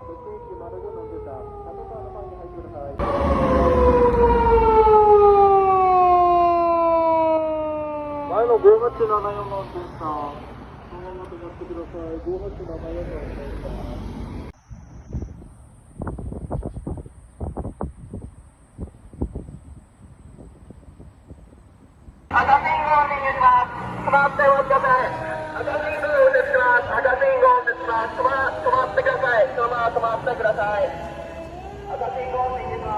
液丸5の出たパトカーの前に入ってください。前の5874の運転手さん、そのまま止まってください。5874の運転手さん。赤信号を握ります。止まってお待ちください。赤信号を右折します。赤信号を右折します。止まってください。止まってください。赤信号を右折します。